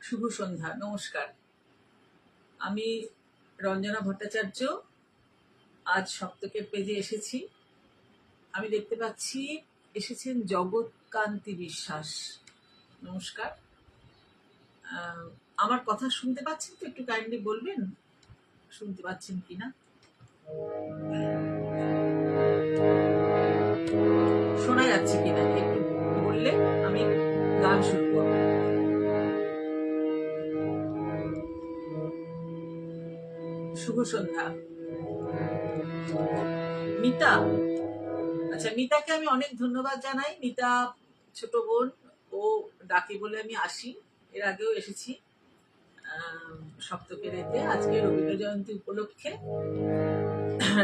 শুভ সন্ধ্যা, নমস্কার। আমি রঞ্জনা ভট্টাচার্য আজ সপ্তকের পেজে এসেছি। আমি দেখতে পাচ্ছি এসেছেন জগৎকান্তি বিশ্বাস। নমস্কার। আমার কথা শুনতে পাচ্ছেন তো? একটু কাইন্ডলি বলবেন শুনতে পাচ্ছেন কিনা, শোনা যাচ্ছে কিনা একটু বললে আমি গান শুরু করব। শুভ সন্ধ্যা। মিতা, আচ্ছা, মিতাকে আমি অনেক ধন্যবাদ জানাই। মিতা ছোট বোন, ও ডাকে বলে আমি আসি। এর আগেও এসেছি সপ্তকের এতে। আজকে রবীন্দ্র জয়ন্তী উপলক্ষে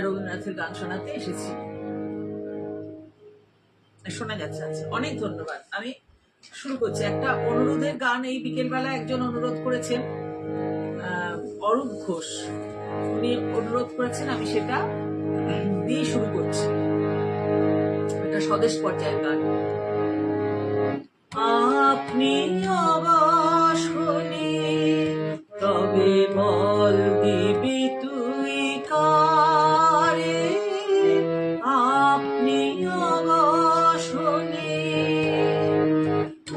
রবীন্দ্রনাথের গান শোনাতে এসেছি। শোনা যাচ্ছে? আছে, অনেক ধন্যবাদ। আমি শুরু করছি। একটা অনুরোধের গান এই বিকেলবেলা একজন অনুরোধ করেছেন, অরূপ ঘোষ, উনি অনুরোধ করেছেন, আমি সেটা দিয়ে শুরু করছি। একটা স্বদেশ পর্যায়ের গান। আপনি অবাস হলি তবে বল দিবি তুই কারে, আপনি অবাস হলি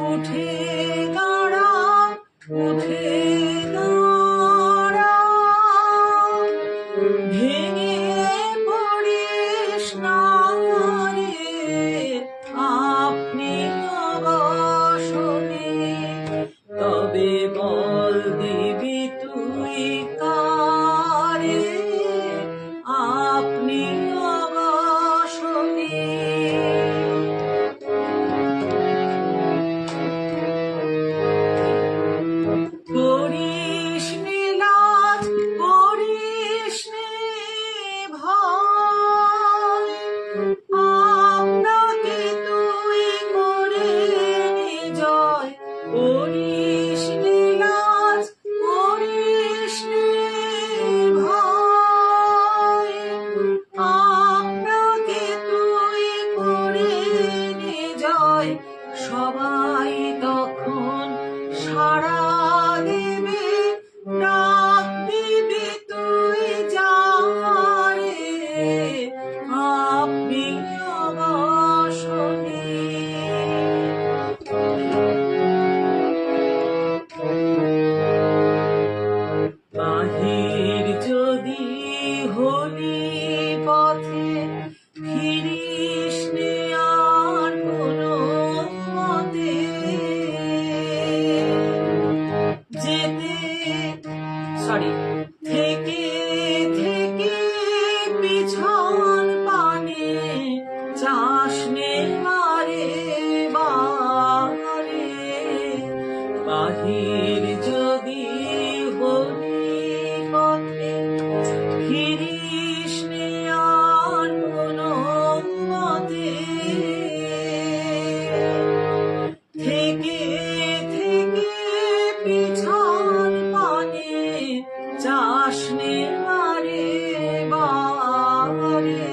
উঠে দাঁড়া, উঠে দাঁড়া, ভেঙে পড়িস না রে, আপনি অবাস হলি তবে বল দিবি তুই কারে, আপনি অবাস হলি। করিস নে লাজ, করিস নে ভয়, আপনাকে তুই করে জয়। করিস নে লাজ, করিস নে ভয়, আপনাকে তুই করে জয়। সবাই তখন সারা দেবে, ডাক দিবি তুই যারে, আপনি অবাস হলি। বাহির যদি হলি পথে, ফিরিস নে আর কোনো মতে, যেতে থেকে থেকে পিছন পানে চাস নে মারে বারে। বাহির যদি হলি পথে, ফিরিস নে আর কোনো মতে, থেকে থেকে পিছন পানে চাস নে মারে বারে।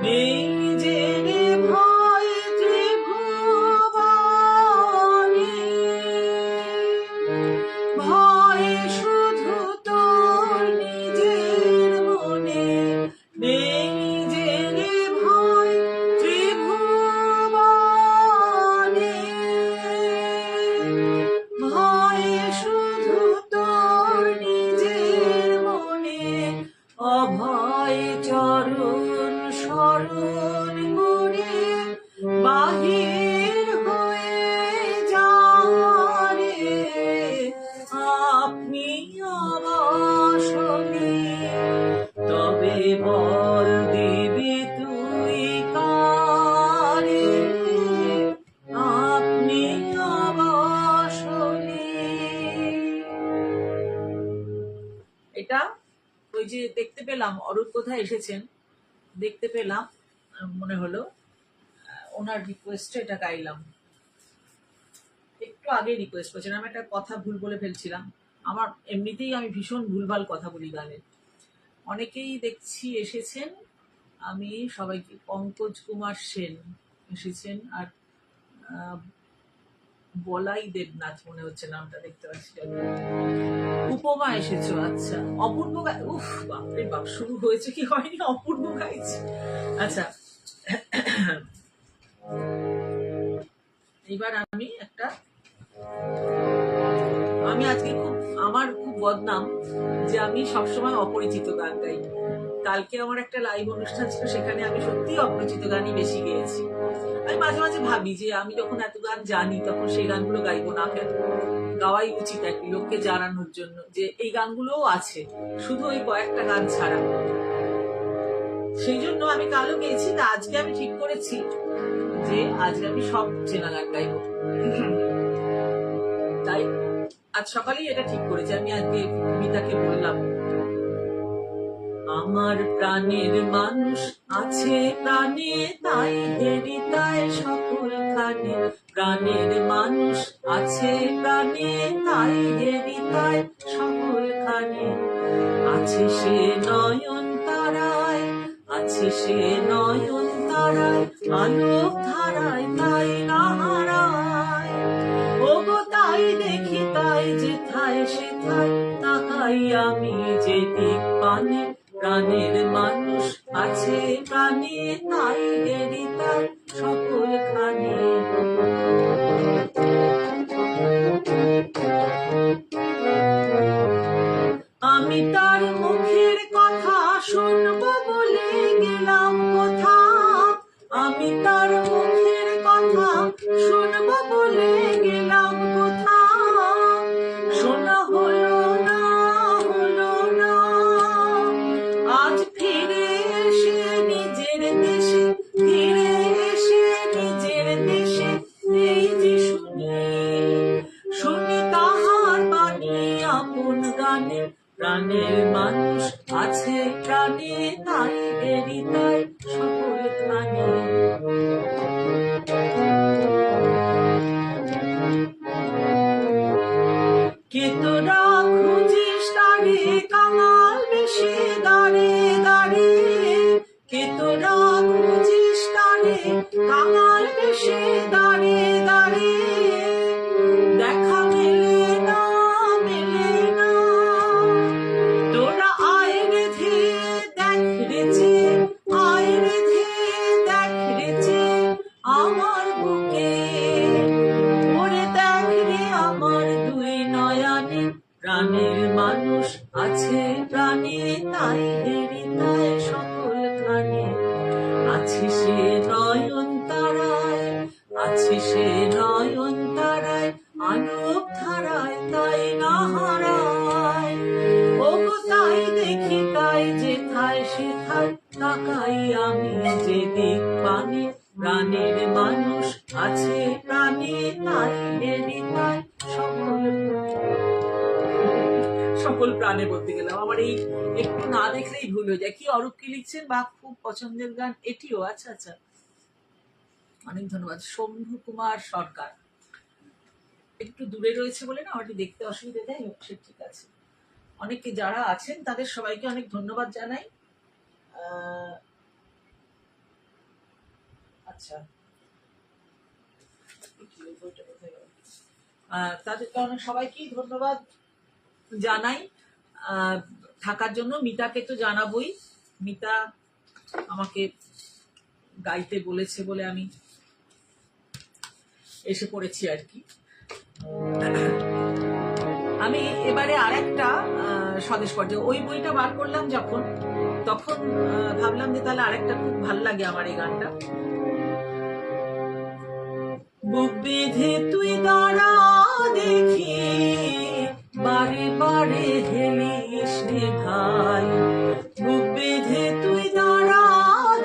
নেই যে রে ভয় ত্রিভুবনে, ভয় শুধু তোর নিজের মনে। নেই যে রে ভয় ত্রিভুবনে, ভয় শুধু তোর নিজের মনে। অভয় চরণ শরণ করে বাহির হয়ে যারে, আপনি অবাস হলি তবে বল দিবি তুই কারে, আপনি অবাস হলি। এটা ওই যে দেখতে পেলাম অরূপ কোথায় এসেছেন, দেখতে পেলাম, মনে হলো ওনার রিকোয়েস্টে এটা গাইলাম। একটু আগে রিকোয়েস্ট করেছিলাম, আমি একটা কথা ভুল বলে ফেলছিলাম। আমার এমনিতেই আমি ভীষণ ভুলভাল কথা বলি গানে। অনেকেই দেখছি এসেছেন, আমি সবাইকে, পঙ্কজ কুমার সেন এসেছেন, আর বলাই দেবনাথ মনে হচ্ছে নামটা, দেখতে পাচ্ছি। উপমা এসেছো, আচ্ছা। অপূর্ব উফ বাপরে বাপ, শুরু হয়েছে কি হয়নি, অপূর্ব গাইছে। আচ্ছা, এবার আমি আজকে আমার খুব বদনাম যে আমি সবসময় অপরিচিত গান গাই। কালকে আমার একটা লাইভ অনুষ্ঠান ছিল, সেখানে আমি সত্যি অপরিচিত গানই বেশি গেয়েছি। আমি মাঝে মাঝে ভাবি যে আমি যখন এত গান জানি তখন সেই গানগুলো গাইবো না কেন, গাওয়াই উচিত আর কি, লোককে জানানোর জন্য যে এই গানগুলোও আছে, শুধু ওই কয়েকটা গান ছাড়া। সেই জন্য আমি কালও গেয়েছি, তা আজকে আমি ঠিক করেছি যে আজকে আমি সব চেনা গান গাইবো। তাই আজ সকালেই এটা ঠিক করেছি। আমি আজকে মিতাকে বললাম, আমার প্রাণের মানুষ আছে প্রাণে, তাই হেরি তাই সকল খানে। প্রাণের মানুষ আছে প্রাণে, তাই হেরি তাই সকল খানে। আছে সে নয়ন তারায়, আছে সে নয়ন তারায়, আলোক ধারায় তাই না হারায়। ওগো তাই দেখি তাই যেথায় সেথায় তাকাই আমি যেদিক পানে। প্রাণের মানুষ আছে প্রাণে, তাই হেরি তাই সকল খানে। আমি তার মুখের কথা শুনবো বলে গেলাম কোথা, আমি তার মুখের কথা শুনবো বলে গেলাম কোথা। শোনা হলো না, হলো না, আজ ফিরে এসে নিজের দেশে, ফিরে এসে নিজের দেশে এই যে শুনি, শুনি তাহার বাণী আপন গানে। প্রাণের মানুষ আছে প্রাণে, তাই হেরি তাই সকল খানে। কে তোরা খুঁজিস তারে কাঙাল বেশে দাঁড়ে দাঁড়ে, কে তোরা খুঁজিস তারে কাঙাল বেশে দাঁড়ে দাঁড়ে। দেখা মেলে না, মেলে না, তোরা আয় রেধে দেখ রেছে, আয় রেধে দেখ রেছে আমার বুকে। ওরে দেখ রে আমার দুই নয়নে, প্রাণের মানুষ আছে প্রাণে, তাই হেরি তাই সকল খানে। আছে সে নয়ন তারায়, আছে সে নয়ন তারায়, আলোক ধারায় তাই না হারায়। ওগো তাই দেখি তাই যেথায় সেথায় তাকাই আমি যেদিক পানে। প্রাণের মানুষ আছে প্রাণে, তাই হেরি তাই সকল প্রাণে বলতে গেলাম। আমার এই একটু না দেখলেই ভুল হয়ে যায়। কি অরূপ কি লিখছেন, বা খুব পছন্দের গান এটিও। আচ্ছা আচ্ছা, অনেক ধন্যবাদ। শম্ভু কুমার সরকার একটু দূরে রয়েছে বলে না আমাকে দেখতে অসুবিধা দেয়, সে ঠিক আছে। অনেকে যারা আছেন তাদের সবাইকে অনেক ধন্যবাদ জানাই। আচ্ছা, তাদেরকে অনেক সবাইকেই ধন্যবাদ জানাই থাকার জন্য। মিতাকে তো জানাবই, মিতা আমাকে গাইতে বলেছে বলে আমি এসে পড়েছি আর কি। আমি এবারে আরেকটা স্বদেশ পর্যায়ে ওই বইটা বার করলাম যখন, তখন ভাবলাম যে তাহলে আরেকটা খুব ভাল লাগে আমার এই গানটা। বুক বেঁধে তুই দাঁড়া দেখি, বারে বারে হেলিস রে ভাই। বুক বেঁধে তুই দাঁড়া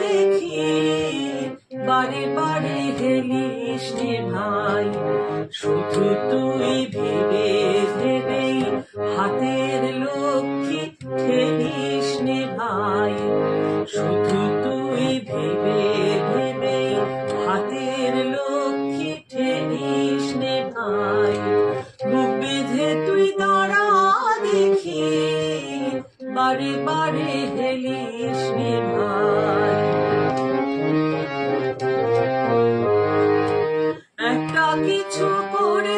দেখি, বারে বারে হেলিস রে ভাই। শুধু তুই ভেবে ভেবেই হাতের লক্ষ্মী ঠেলিস রে ভাই। শুধু তুই ভেবে ভেবেই হাতের লক্ষ্মী ঠেলিস রে ভাই। বুক বেঁধে তুই দাঁড়া দেখি, বারে বারে হেলিস রে ভাই। একটা কিছু করে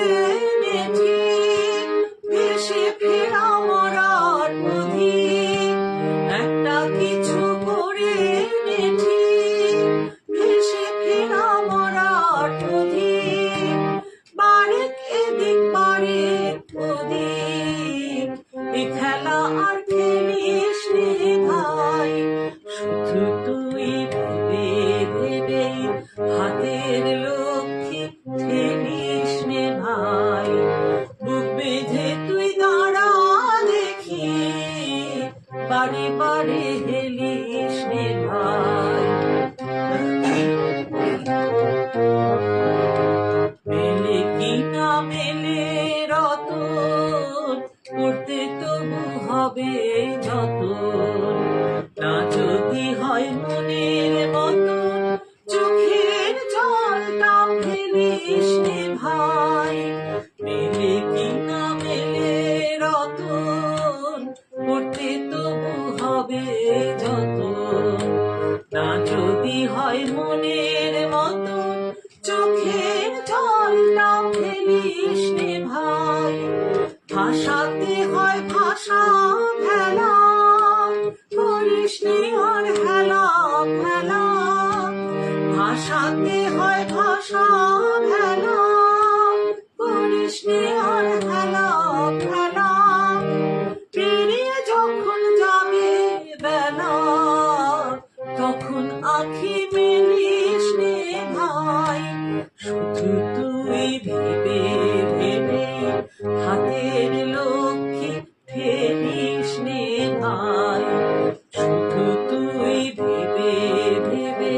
করতে তবু হবে যতন, না যদি হয় মনের মতন চোখের জলটা ফেলিস নে ভাই, মেলে কি না মেলে রতন, করতে তবু হবে যতন, না যদি হয় মনের মতন চোখের জলটা ফেলিস নে ভাই। ভাষাতে হয় ভাষা ভেলা, করিস নে আর হেলা ফেলা, ভাষাতে হয় ভাষা ভেলা, করিস নে আর হেলা ফেলা, পেরিয়ে যখন যাবে বেলা তখন আঁখি মেলিস নে ভাই, শুধু তুই ভেবে ভেবে হাতের লক্ষ্মী ফেলিস নে ভাই, শুধু তুই ভেবে ভেবে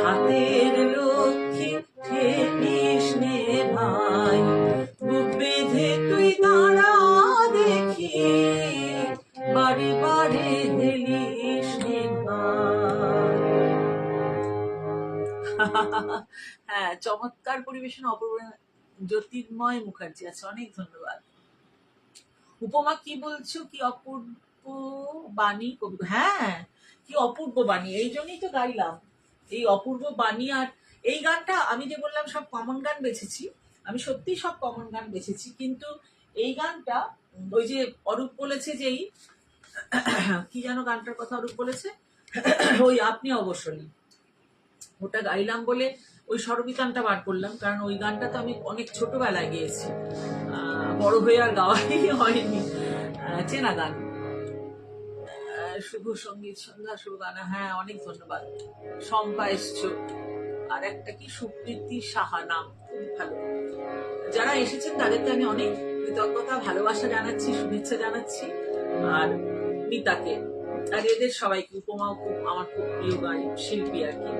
হাতের লক্ষ্মী ফেলিস নে ভাই, বুক বেঁধে তুই দাঁড়া দেখি বারে বারে হেলিস নে ভাই। হ্যাঁ, চমৎকার পরিবেশন অপূর্ব জ্যোতির্ময় মুখার্জি আছে, অনেক ধন্যবাদ। উপমা কি বলছো? কি অপূর্ব বাণী কবি, হ্যাঁ কি অপূর্ব বাণী, এই জন্যই তো গাইলাম এই অপূর্ব বাণী। আর এই গানটা আমি যে বললাম সব কমন গান বেছেছি, আমি সত্যি সব কমন গান বেছেছি, কিন্তু এই গানটা ওই যে অরূপ বলেছে যেই কি যেন গানটার কথা অরূপ বলেছে, ওই আপনি অবসরই, ওটা গাইলাম বলে ওই স্বরবিতানটা বার করলাম, কারণ ওই গানটা তো আমি অনেক ছোটবেলায় গিয়েছি, বড় হয়ে আর গাওয়াই হয়নি, চেনা গান। শুভ সঙ্গীত সন্ধ্যা, শুভ গানা, হ্যাঁ অনেক ধন্যবাদ। শম্পা এসছো, আর একটা কি সুপ্রীতি সাহা নাম, খুব ভালো। যারা এসেছেন তাদেরকে আমি অনেক কৃতজ্ঞতা ভালোবাসা জানাচ্ছি, শুভেচ্ছা জানাচ্ছি, আর মিতাকে আর এদের সবাইকে। উপমাও খুব আমার খুব প্রিয় গায়ক শিল্পী আর কি।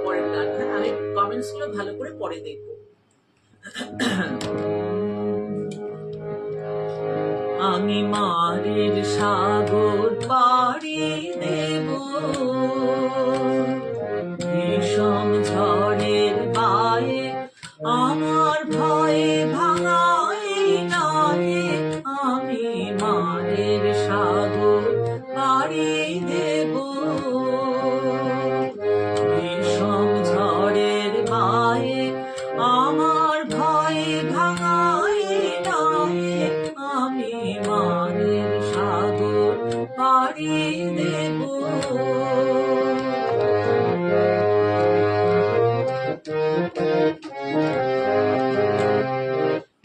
পরের গান, হ্যাঁ আমি কমেন্টস গুলো ভালো করে পরে দেখবো। আমি মারের সাগর পাড়ি দেব, ভীষণ ঝড়ের বায়ে আমার ভয়ে ভাঙাই নারে, আমি মারের সাগর পাড়ি দেব, ভীষণ ঝড়ের বায়ে আমার ভয়ে ভাঙাই নারে, আমি মারের সাগর পাড়ি দেব।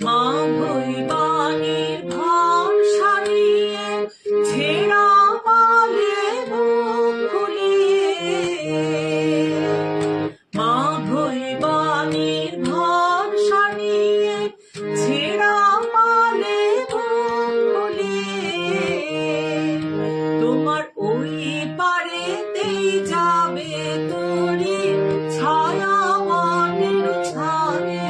মা ভৈবানীর ভরসা নিয়ে ছেঁড়া পালে বুক ফুলিয়ে, মা ভৈবানীর ভরসা নিয়ে ছেঁড়া পালে বুক ফুলিয়ে, তোমার ওই পারেতেই যাবে তোরি ছায়া মনের ছাড়ে,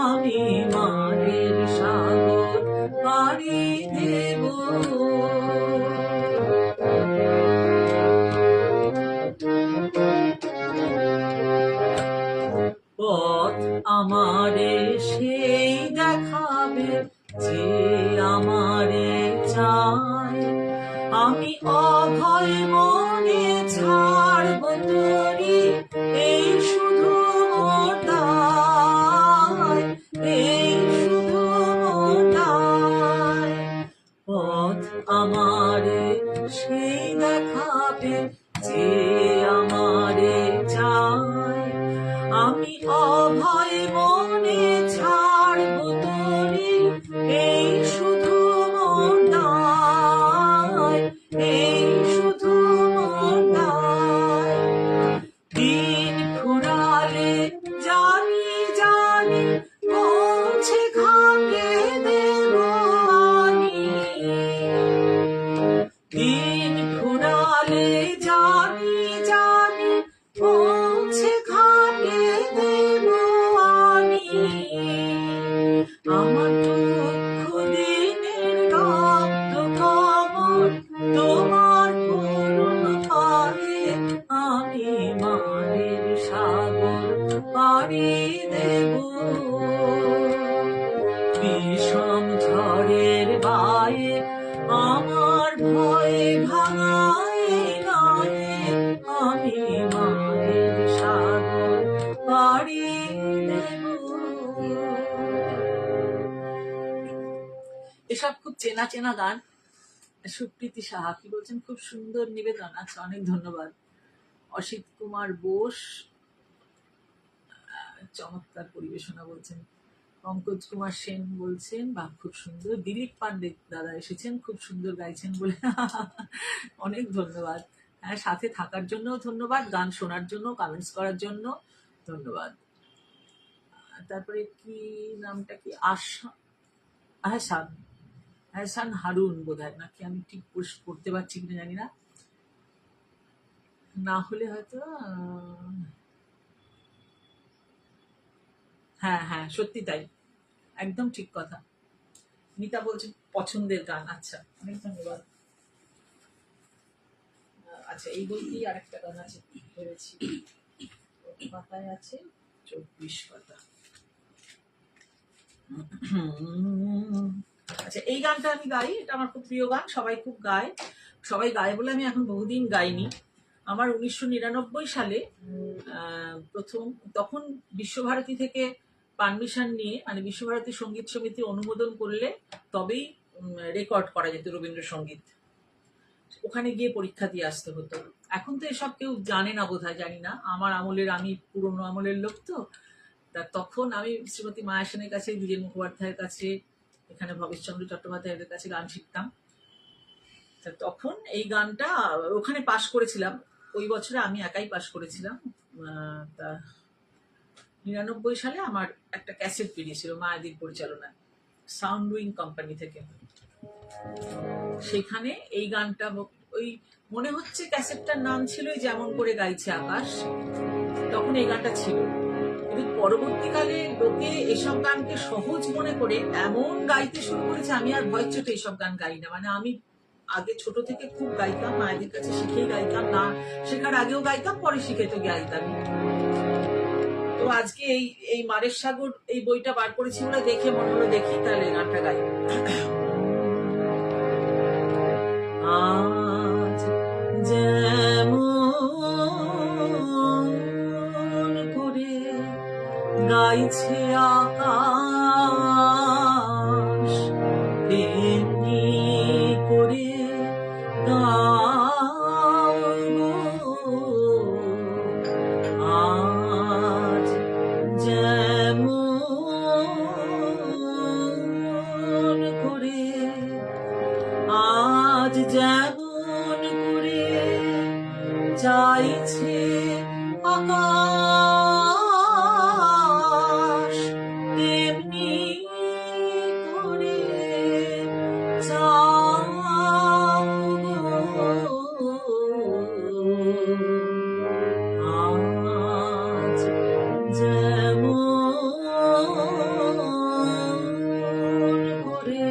আমি মারের সাগর পাড়ি দেব। পথ আমারে সেই দেখাবে যে আমারে চায়, আমি অভয় মনে ছাড়ব তোরি এই শুধু মোর দায়, এই শুধু মোর দায়। পথ আমারে সেই দেখাবে যে আমারে চায়, আমি অভয় মনে ছাড়ব তোরি এই শুধু মোর দায়, এই শুধু মোর দায়। দিন ফুরালে জানি জানি পৌঁছে ঘাটে দেব আনি, দিন ফুরালে জানি জানি পৌঁছে ঘাটে দেব আনি, আমার বিষম ঝড়ের বায়ে আমার ভয়ে ভাঙায় নয়, আমি মায়ের সাগর পাড়ি দেব। এসব খুব চেনা চেনা গান। সুপ্রীতি সাহা কি বলছেন, খুব সুন্দর নিবেদন। আচ্ছা, অনেক ধন্যবাদ। অসিত কুমার বোস চমৎকার পরিবেশনা বলছেন। পঙ্কজ কুমার সেন বলছেন বাহ খুব সুন্দর। দিলীপ পান্ডে দাদা এসেছেন, খুব সুন্দর গাইছেন বলে। অনেক ধন্যবাদ। হ্যাঁ, সাথে থাকার জন্য ধন্যবাদ, গান শোনার জন্য, কমেন্টস করার জন্য ধন্যবাদ। তারপরে কি নামটা কি, আহসান হারুন বোধহয়, নাকি আমি ঠিক পড়তে পারছি কিনা জানি না, না হলে হয়তো হ্যাঁ হ্যাঁ সত্যি তাই, একদম ঠিক কথা। মিতা বলছেন পছন্দের গান। আচ্ছা, অনেক ধন্যবাদ। আচ্ছা, এই বইটি আরেকটা গান আছে ভেবেছি, পাতায় আছে 24 পাতা। আচ্ছা, এই গানটা আমি গাই, এটা আমার খুব প্রিয় গান, সবাই খুব গায়, সবাই গায় বলে আমি এখন বহুদিন গাইনি। আমার 1999 সালে প্রথম, তখন বিশ্বভারতী থেকে পারমিশন নিয়ে, মানে বিশ্বভারতী সঙ্গীত সমিতি অনুমোদন করলে তবেই রেকর্ড করা যেত রবীন্দ্রসঙ্গীত। ওখানে গিয়ে পরীক্ষা দিয়ে আসতে হতো। এখন তো এসব কেউ জানে না বোধহয়, জানি না, আমার আমলের, আমি পুরনো আমলের লোক তো। তা তখন আমি শ্রীমতী মায়া সেনের কাছে, দ্বিজেন মুখোপাধ্যায়ের কাছে, এখানে ভবেশচন্দ্র চট্টোপাধ্যায়ের কাছে গান শিখতাম। তা তখন এই গানটা ওখানে পাশ করেছিলাম, ওই বছরে আমি একাই পাশ করেছিলাম। তা 99 সালে আমার একটা ক্যাসেট বেরিয়েছিল মায়াদির পরিচালনায়, সাউন্ড উইং কোম্পানি থেকে। সেখানে এই গানটা, ওই মনে হচ্ছে ক্যাসেটটার নাম ছিল যেমন করে গাইছে আকাশ, তখন এই গানটা ছিল। কিন্তু পরবর্তীকালে লোকে এসব গানকে সহজ মনে করে এমন গাইতে শুরু করেছে, আমি আর ভয় চোটে এইসব গান গাই না। মানে আমি আগে ছোট থেকে খুব গাইতাম, মায়েদের কাছে শিখেই গাইতাম, না শেখার আগেও গাইতাম, পরে শিখে তো গাইতাম। তো আজকে এই মারের সাগর এই বইটা বার করেছি বলে দেখে মনে হলো দেখি তাহলে গানটা গাই। আজ যেমন করে গাইছে আকাশ, তেমনি করে গাও আজ যেমন করে, আজ যেমন করে চাইছে আকাশ, তেমনি করে চাও আজ যেমন করে।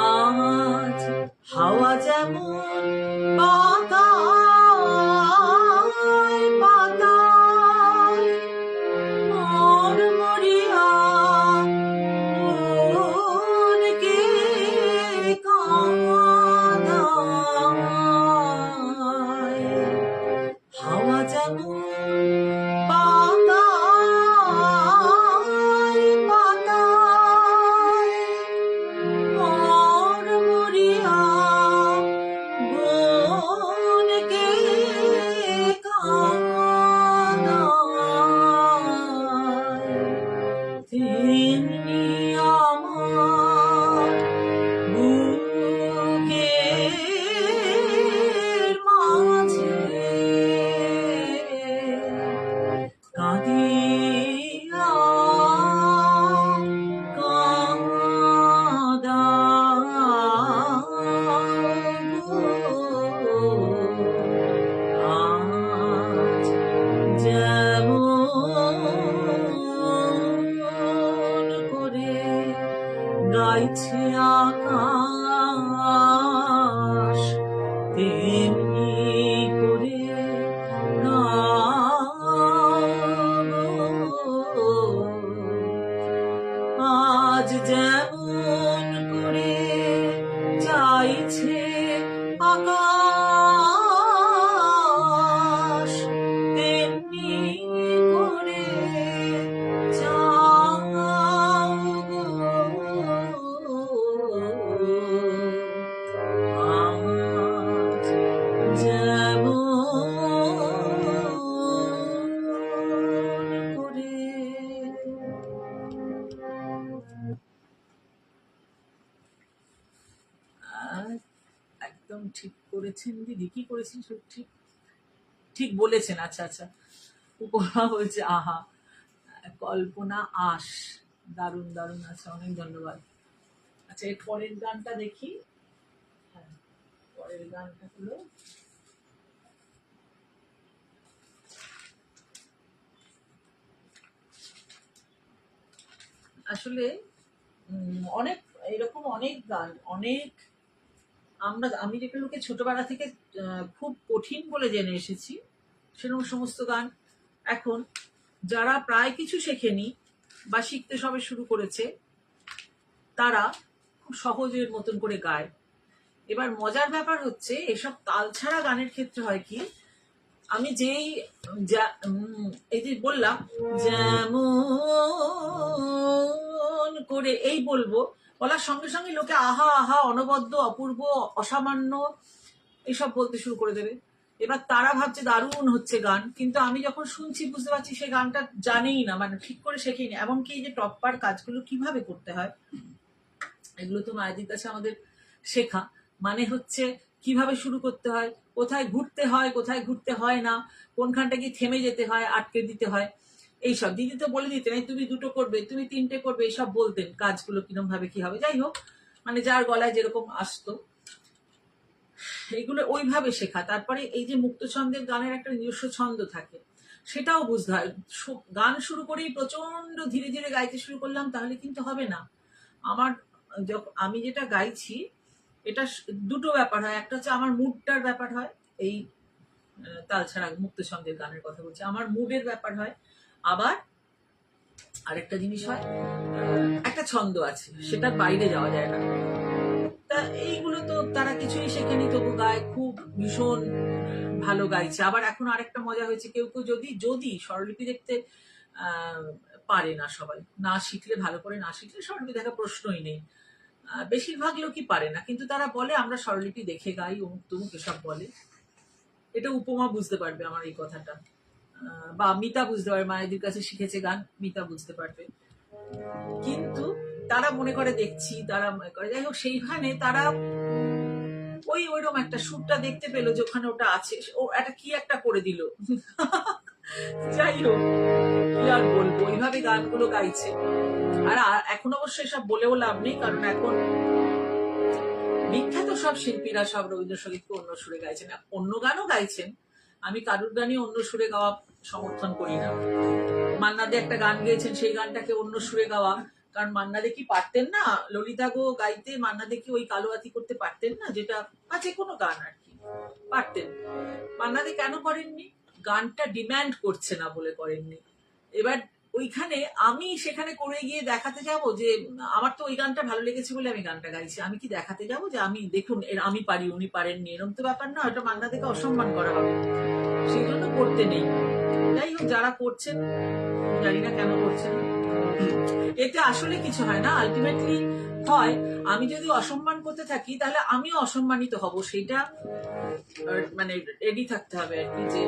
আজ হাওয়া যেমন পাতায় পাতায় মরমরিয়া মনকে কাঁদায়, হাওয়া যেমন পাতায় পাতায় মরমরিয়া মনকে কাঁদায়, তেমনি আমার বুকের মাঝে কাঁদিয়া আজ যেমন করে গাইছে আকাশ, তেমনি করে গাও ঠিক করেছেন দিদি, কি করেছেন ঠিক ঠিক বলেছেন। আচ্ছা আচ্ছা, উপমা বলছে আহা, কল্পনা আশ, দারুণ দারুণ। আচ্ছা, অনেক ধন্যবাদ। আচ্ছা, এর পরের গানটা দেখি। হ্যাঁ, পরের গানটা হলো আসলে অনেক এরকম অনেক গান, অনেক আমি যেগুলোকে ছোটবেলা থেকে খুব কঠিন বলে জেনে এসেছি, সেরকম সমস্ত গান এখন যারা প্রায় কিছু শেখেনি বা শিখতে সবে শুরু করেছে তারা খুব সহজের মতন করে গায়। এবার মজার ব্যাপার হচ্ছে, এসব তাল ছাড়া গানের ক্ষেত্রে হয় কি, আমি যেই এই যে বললাম যেমন করে এই বলবো, বলার সঙ্গে সঙ্গে লোকে আহা আহা, অনবদ্য, অপূর্ব, অসামান্য এইসব বলতে শুরু করে দেবে। এবার তারা ভাবছে দারুণ হচ্ছে গান, কিন্তু আমি যখন শুনছি বুঝতে পারছি সে গানটা জানেই না, মানে ঠিক করে শেখেনি। এমনকি এই যে টপ্পার কাজগুলো কিভাবে করতে হয়, এগুলো তো মায়েদের কাছে আমাদের শেখা। মানে হচ্ছে কিভাবে শুরু করতে হয়, কোথায় ঘুরতে হয়, কোথায় ঘুরতে হয় না, কোনখানটা কি থেমে যেতে হয়, আটকে দিতে হয়, এইসব দিদি তো বলে দিতেন, তুমি দুটো করবে, তুমি তিনটে করবে, এইসব বলতেন কাজগুলো কিরম ভাবে কি হবে। যাই হোক, মানে যার গলায় যেরকম আসতো এগুলো ওইভাবে শেখা। তারপরে এই যে মুক্ত ছন্দের গানের একটা নিজস্ব ছন্দ থাকে, সেটাও বুঝতে হয়। গান শুরু করেই প্রচন্ড ধীরে ধীরে গাইতে শুরু করলাম তাহলে কিন্তু হবে না। আমার আমি যেটা গাইছি এটা দুটো ব্যাপার হয়, একটা হচ্ছে আমার মুডটার ব্যাপার হয়, এই তাল ছাড়া মুক্ত ছন্দের গানের কথা বলছি, আমার মুডের ব্যাপার হয়। আবার আরেকটা জিনিস হয়, একটা ছন্দ আছে, সেটার বাইরে যাওয়া যায় না। তা এইগুলো তো তারা কিছুই শেখেনি, তবু গায়, খুব ভীষণ ভালো গাইছে। আবার এখন আরেকটা মজা হয়েছে, কেউ কেউ যদি স্বরলিপি দেখতে পারে না, সবাই না শিখলে, ভালো করে না শিখলে স্বরলিপি দেখা প্রশ্নই নেই। বেশিরভাগ লোকই পারে না, কিন্তু তারা বলে আমরা স্বরলিপি দেখে গাই, অমুক তমুক এসব বলে। এটা উপমা বুঝতে পারবে আমার এই কথাটা, বা মিতা বুঝতে পারবে, মায়েদের কাছে শিখেছে গান, মিতা বুঝতে পারবে। কিন্তু তারা মনে করে দেখছি, তারা মনে করে, যাই হোক, সেইখানে তারা ওইরকম একটা সুরটা দেখতে পেলো যে ওখানে ওটা আছে, ও একটা কি একটা করে দিল। যাই হোক, কি আর বলবো, ওইভাবে গানগুলো গাইছে। আর এখন অবশ্য এসব বলেও লাভ নেই, কারণ এখন বিখ্যাত সব শিল্পীরা সব রবীন্দ্রসঙ্গীতকে অন্য সুরে গাইছেন, অন্য গানও গাইছেন। আমি কারুর গানই অন্য সুরে গাওয়া সমর্থন করি না। মান্না দে একটা গান গেয়েছেন, সেই গানটাকে অন্য সুরে গাওয়া, কারণ মান্না দে কি পারতেন না ললিতা গো গাইতে? মান্না দে কি ওই কালোয়াতি করতে পারতেন না? যেটা বা যে কোনো গান আর কি পারতেন। মান্না দে কেন করেননি? গানটা ডিম্যান্ড করছে না বলে করেননি। এবার ওইখানে আমি সেখানে করে গিয়ে দেখাতে যাব যে আমার তো ওই গানটা ভালো লেগেছে বলে আমি গানটা গাইছি, আমি কি দেখাতে যাব যে আমি দেখুন আমি পারি, উনি পারেননি? এরকম তো ব্যাপার না, ওটা মান্না দেকে অসম্মান করা হবে, সেই জন্য করতে নেই। যাই হোক, যারা করছেন জানি না কেন করছেন, এতে আসলে কিছু হয় না। আলটিমেটলি হয়, আমি যদি অসম্মান করতে থাকি তাহলে আমিও অসম্মানিত হব, সেইটা মানে রেডি থাকতে হবে আর কি, যে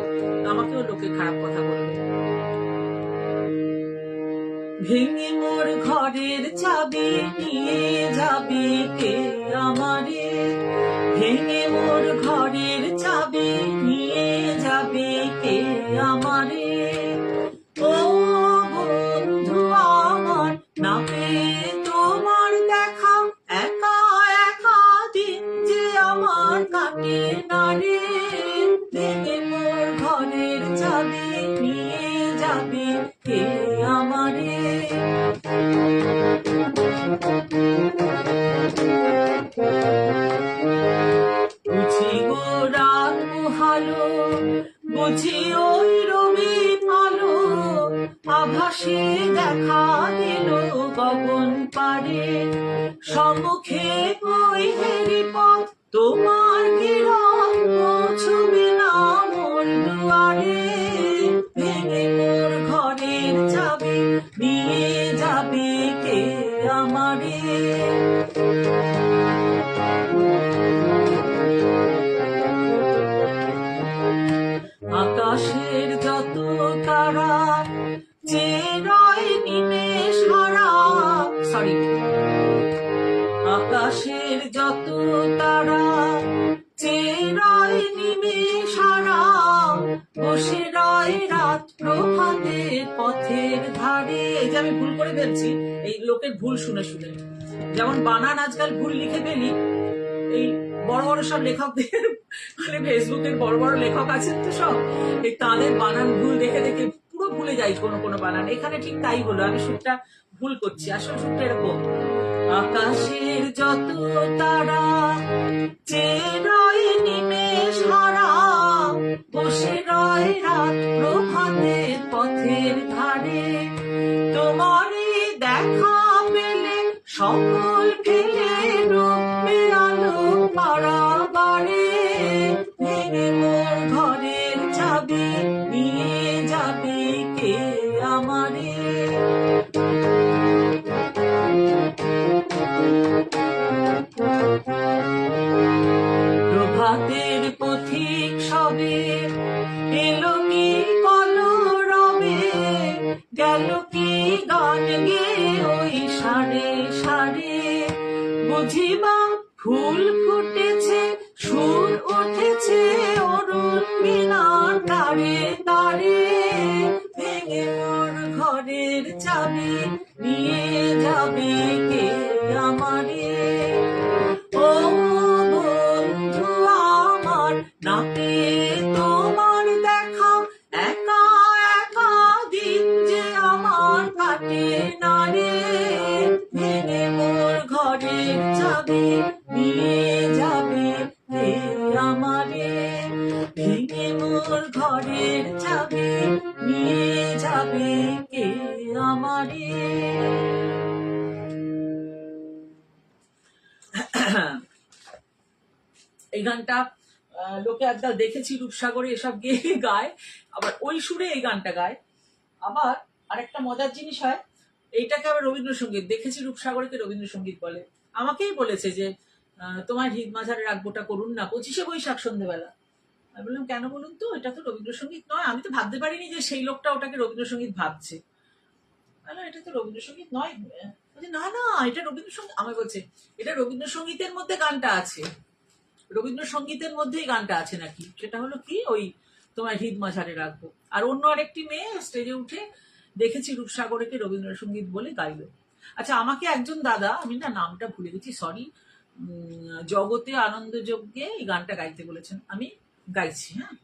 আমাকেও লোকে খারাপ কথা বলবে। ভেঙে মোর ঘরের চাবি নিয়ে যাবে কে আমারে, ভেঙে মোর ঘরের চাবি নিয়ে যাবে কে আমারে, ও বন্ধু আমার, না পেয়ে তোমার দেখা, একা একা দিন যে আমার কাটে না রে, ভেঙে মোর ঘরের চাবি নিয়ে যাবে কে আমারে। বুঝি গো রাত ভালো, বুঝি ওই রবি আলো, আভাসে দেখা দিল গগন পারে, সম্মুখে ওই হেরি পথ, তোমার কিরণ পৌঁছবে না মোর দুয়ারে, ভেঙে মোর ঘরের চাবি নিয়ে যাবে কে আমারে। আকাশের যত তারা চেরয় নিমেষ হারা, আকাশের যত তারা পথের ধারে, এই যে আমি ভুল করে ফেলছি এই লোকের ভুল শুনে শুনে, যেমন বানান আজকাল ভুল লিখে ফেলি, এই বড় বড় সব লেখকদের মানে ফেসবুকের বড় বড় লেখক আছেন তো সব, এই তাদের বানান ভুল দেখে দেখে পুরো ভুলে যাই কোনো কোনো বানান। এখানে ঠিক তাই হলো, আমি সুরটা ভুল করছি, আসল সুরটা এরকম, আকাশের যত তারা চেয়ে রয় নিমেষ হারা, বসে রয় রাত প্রভাতের পথের ধারে, তোমারে দেখা পেলে সকল ফেলে রূপে আলো পারাবারে, ভেঙে মোর ঘরের চাবি নিয়ে যাবে কে আমারে। প্রভাতের পথিক সবে এলো কি কলরবে, গেল কি গান গে ওই সারে সারে, বুঝিবা ফুল ফুটেছে সুর উঠেছে অরুণ মিনার তারে তারে, ভেঙে মোর ঘরের চাবি নিয়ে যাবে কে আমারে। ও বন্ধু আমার, না পেয়ে তোমার দেখা একা একা দিন যে আমার কাটে না রে, ভেঙে মোর ঘরের চাবি নিয়ে যাবে কে আমারে, ভেঙে মোর ঘরের চাবি নিয়ে যাবে কে আমারে। এই গানটা লোকে আজকাল দেখেছি রূপসাগরে এসব গিয়ে গায়, আবার ওই সুরে এই গানটা গায়। আবার আরেকটা মজার জিনিস হয়, এইটাকে আবার রবীন্দ্রসঙ্গীত, দেখেছি রূপসাগরকে রবীন্দ্রসঙ্গীত বলে। আমাকেই বলেছে যে তোমার হৃদ মাঝারে রাখবোটা করুন না 25শে বৈশাখ সন্ধ্যেবেলা। আমি বললাম কেন বলুন তো, এটা তো রবীন্দ্রসঙ্গীত নয়। আমি তো ভাবতে পারিনি যে সেই লোকটা ওটাকে রবীন্দ্রসঙ্গীত ভাবছে। এটা তো রবীন্দ্রসঙ্গীত নয়। না না, এটা রবীন্দ্রসঙ্গীত। আমায় বলছে এটা রবীন্দ্রসঙ্গীতের মধ্যে গানটা আছে, রবীন্দ্রসঙ্গীতের মধ্যেই গানটা আছে নাকি, সেটা হলো কি ওই তোমার হৃদ মাঝারে রাখবো। আর অন্য আরেকটি মেয়ে স্টেজে উঠে দেখেছি রূপসাগরকে রবীন্দ্রসঙ্গীত বলে গাইলো। আচ্ছা, আমাকে একজন দাদা, আমি না নামটা ভুলে গেছি, সরি, জগতে আনন্দ যজ্ঞে এই গানটা গাইতে বলেছেন, আমি গাইছি। হ্যাঁ,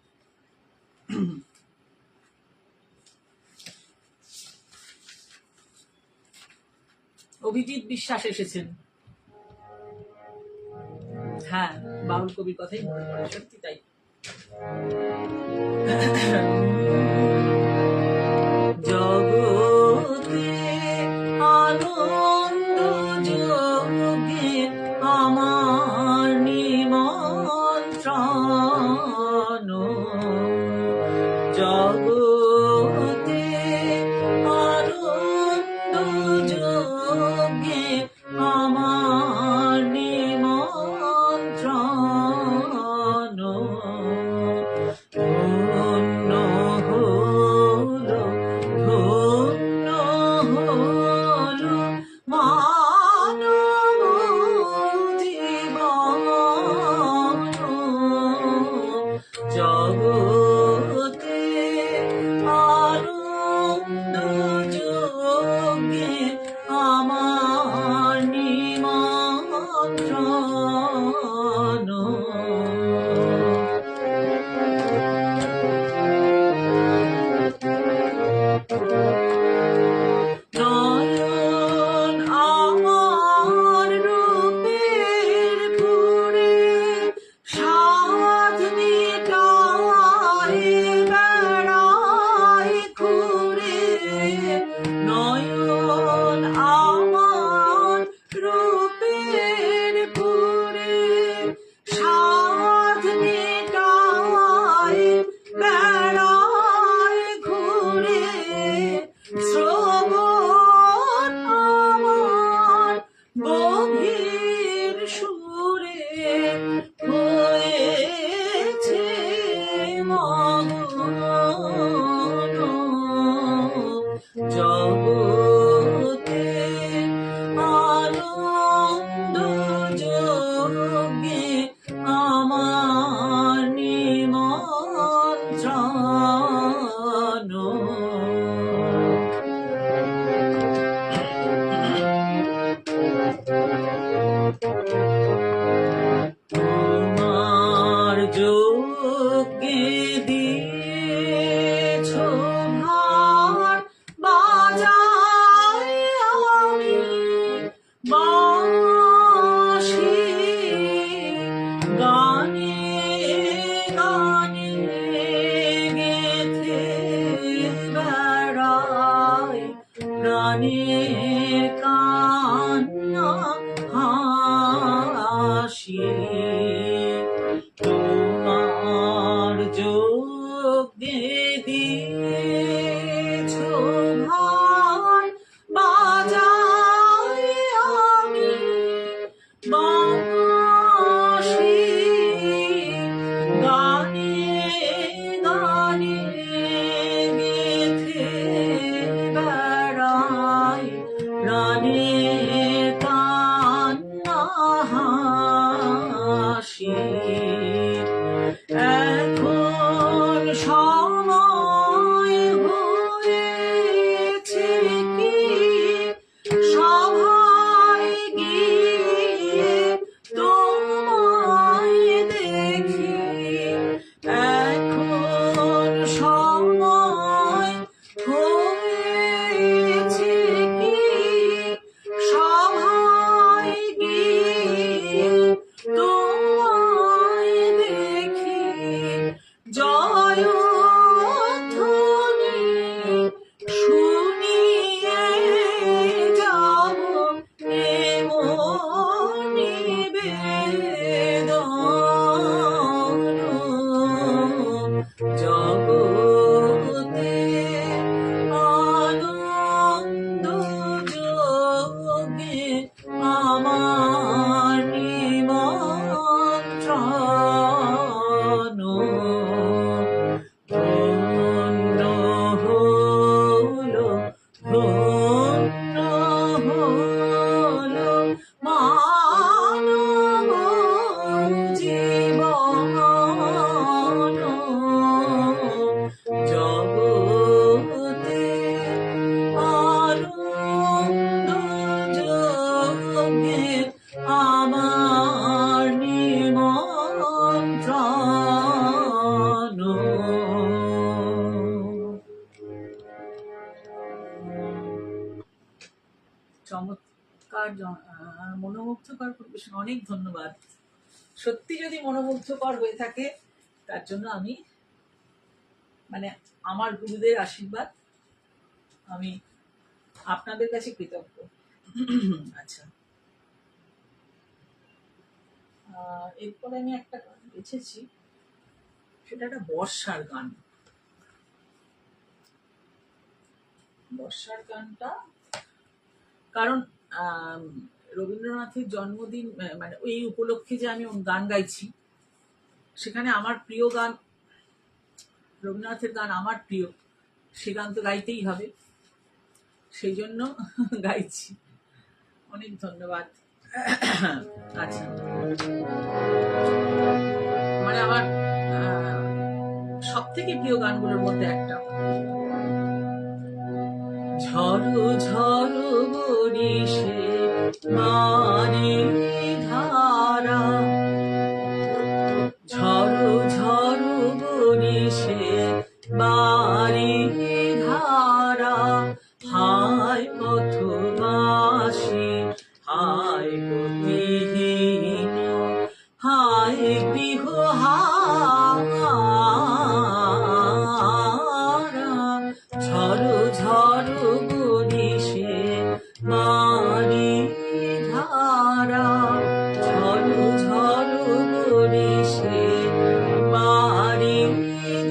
অভিজিৎ বিশ্বাস এসেছেন। হ্যাঁ, বাউল কবির কথাই মনে পড়ে, সত্যি তাই। জগতে আনন্দ যোগে আমার নিমন্ত্রণ, জগতে আনন্দ যোগে আমার নিমন্ত্রণ, ধন্য প্রাণের কান্না হাসি তোমার যোগে দিয়েছ ভাই বাজাই আমি বাঁশি গানে গানে গেথে বেড়াই প্রাণের কান্না হাসি এখন সময় হয়েছে কি সভায় গিয়ে তোমায় দেখি এখন সময় হয়েছে কি সভায় গিয়ে তোমায় দেখি জয়ধ্বনি শুনিয়ে যাব এমন নিবেদন জগতে আনন্দ যোগে আমার নিমন্ত্রণ ধন্য হলো ধন্য হলো মানব জীবন জগতে আনন্দ যোগে আমার নিমন্ত্রণ চমৎকার মনোমুগ্ধকর পরিবেশন। অনেক ধন্যবাদ। সত্যি যদি মনোমুগ্ধকর হয়ে থাকে তার জন্য আমি মানে আমার গুরুদের আশীর্বাদ, আমি আপনাদের কাছে কৃতজ্ঞ। আচ্ছা, এরপরে আমি একটা গান বেছেছি, সেটা একটা বর্ষার গান। বর্ষার গানটা কারণ রবীন্দ্রনাথের জন্মদিন মানে ওই উপলক্ষে যে আমি গান গাইছি, সেখানে আমার প্রিয় গান রবীন্দ্রনাথের গান আমার প্রিয়, সে গান তো গাইতেই হবে, সেই জন্য গাইছি। অনেক ধন্যবাদ। আচ্ছা, মানে আমার সব থেকে প্রিয় গানগুলোর মধ্যে একটা। ঝড়ো ঝড়ো বরিশে মারি ধারা, ঝড়ো ঝড়ো বরিশে মারি ধারা, হায় পথবাসী হায় গতিহীন হায় গৃহ ঝড়ো ঝড়ো বরিশে মারি ধারা, ঝড়ো ঝড়ো বরিশে মারি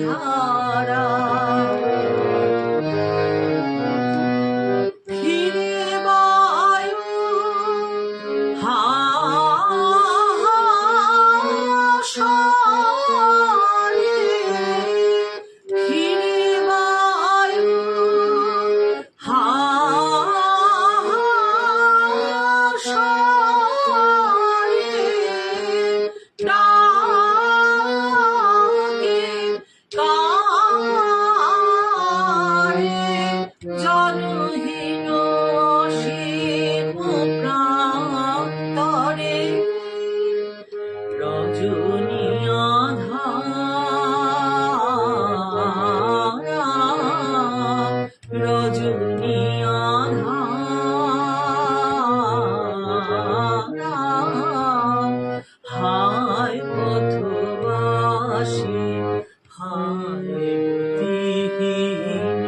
ধারা, ফিরে বায়ু হাসরে, ফিরে বায়ু হাসরে, ডাকে কারে জনহীন শিল্প প্রান্তরে, রজনী আধারা, রজনী আধারা, হায় পথবাসী হায় গতিহীন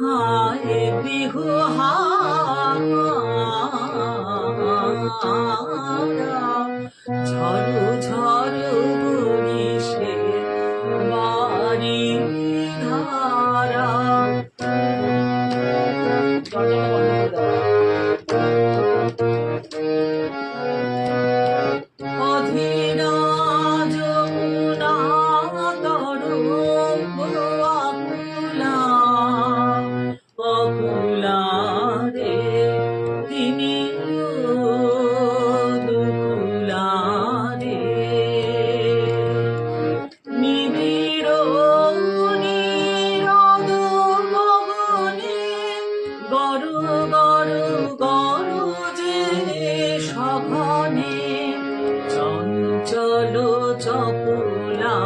হায় গৃহ গৃহহারা ঝড়ো ঝড়ো বরিশে বাড়ি ধারা। অধীরা যমুনা তরঙ্গ আকুলা অকুলা রে তিনি দুকুলা রে নিবিড় নীরদ গগনে গরু গরু গরু যে সঘনে চঞ্চল চপলা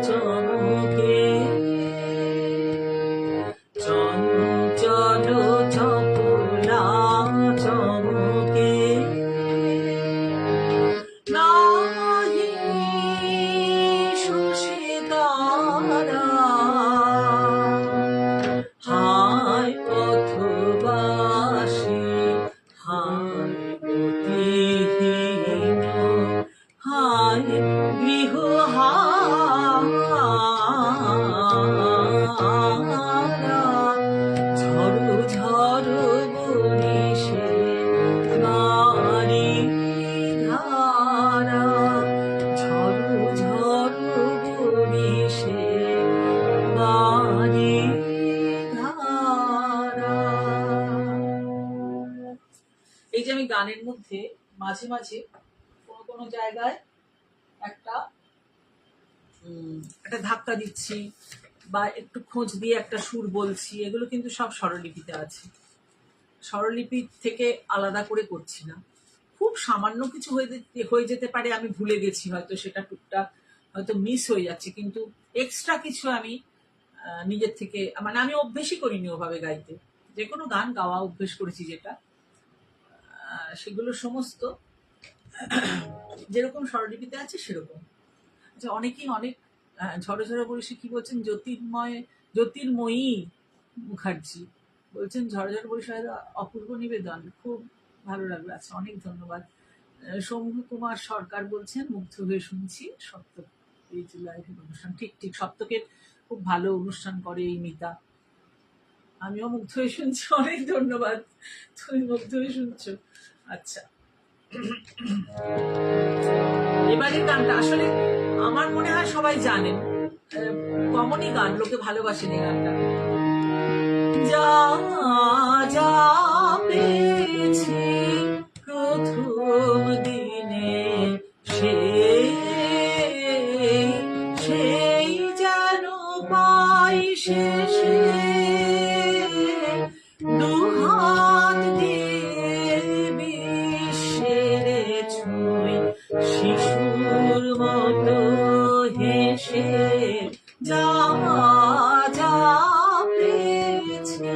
চমকে চঞ্চল চপলা চমকে নাহি শশী তারা হায় পথবাসী হায় গতিহীন হায় গৃহহারা ঝড়ো ঝড়ো বরিশে বাড়ি ধারা ঝড়ো ঝড়ো বরিশে বাড়ি ধারা। এই যে আমি গানের মধ্যে মাঝে মাঝে কোনো কোনো জায়গায় একটা ধাক্কা দিচ্ছি বা একটু খোঁজ দিয়ে একটা সুর বলছি, এগুলো কিন্তু সব স্বরলিপিতে আছে। স্বরলিপি থেকে আলাদা করে করছি না। খুব সামান্য কিছু হয়ে যেতে পারে, আমি ভুলে গেছি হয়তো, সেটা টুকটাক হয়তো মিস হয়ে যাচ্ছে, কিন্তু এক্সট্রা কিছু আমি নিজের থেকে মানে আমি অভ্যেসই করিনি ওভাবে গাইতে। যে কোনো গান গাওয়া অভ্যেস করেছি যেটা, সেগুলো সমস্ত যেরকম স্বরলিপিতে আছে সেরকম। আচ্ছা, অনেকেই অনেক ঝড়ো ঝড়ো বরিশে কি বলছেন, জ্যোতির্ময়ী মুখার্জি বলছেন ঝড়ো ঝড়ো বরিশে অপূর্ব নিবেদন, খুব ভালো লাগলো। আচ্ছা, অনেক ধন্যবাদ। শম্ভু কুমার সরকার বলছেন মুগ্ধ হয়ে শুনছি সপ্তক এই যে লাইভের অনুষ্ঠান। ঠিক ঠিক, সপ্তকের খুব ভালো অনুষ্ঠান করে এই মিতা, আমিও মুগ্ধ হয়ে শুনছি। অনেক ধন্যবাদ, তুমি মুগ্ধ হয়ে শুনছো। আচ্ছা, এবারের গানটা আসলে আমার মনে হয় সবাই জানেন, কমনই গান, লোকে ভালোবাসেন এই গানটা। যা যা পেয়েছি প্রথম দিনে সেই যেন পাই শেষে, দুহাত দিয়ে বিশ্বের ছুঁই শিশুর মতো হেসে যা যা পেয়েছি।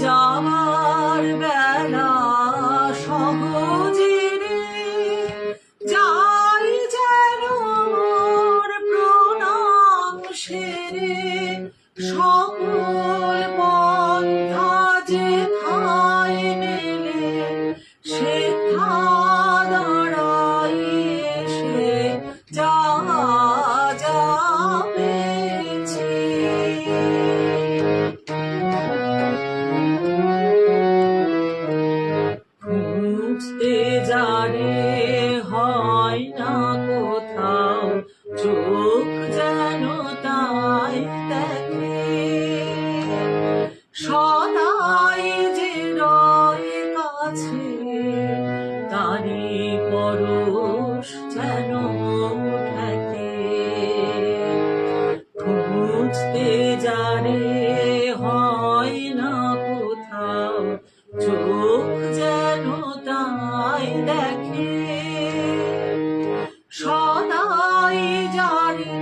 যাবার বেলা সহজে যাই যেন মোর প্রণাম সেরে, সকল পন্থা যে থায় মেলে সেথা দাঁড়াই এসে যা যা পেয়েছি। খুঁজতে যারে হয় না কোথাও, চোখ যেন তাই দেখে, সদাই যে রয় কাছে তারি পরশ যেন ঠেকে। খুঁজতে যারে হয় না কোথাও, চোখ যেন তাই দেখে, সদাই যারে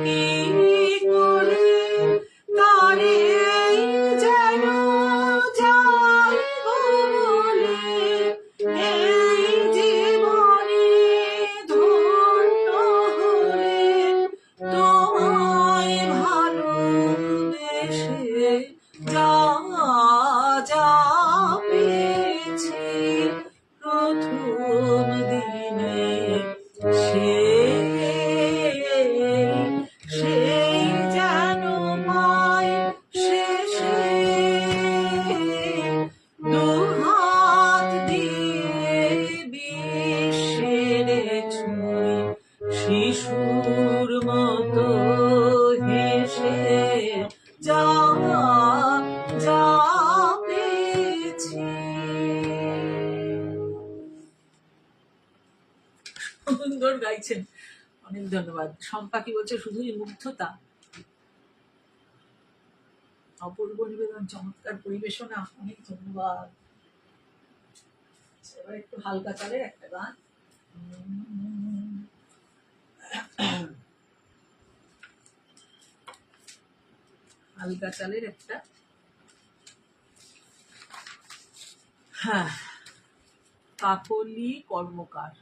কি করে তারে যেন যাই বলে এই জীবনে ধন্য হলে তোমায় ভালোবেসে যা যা পেয়েছি প্রথম দিনে সেই যেন পায় শেষে দুহাত দিয়ে বিশ্বের ছুঁই শিশুর মতো হেসে যা যা পেয়েছি। সুন্দর গাইছেন, অনেক ধন্যবাদ। শম্পা কি বলছে? শুধুই মুগ্ধতা, অপূর্ব নিবেদন, চমৎকার পরিবেশনা, অনেক ধন্যবাদ। এবার একটু হালকা চালের একটা গান। হালকা চালের একটা, হ্যাঁ, কাকলি কর্মকার,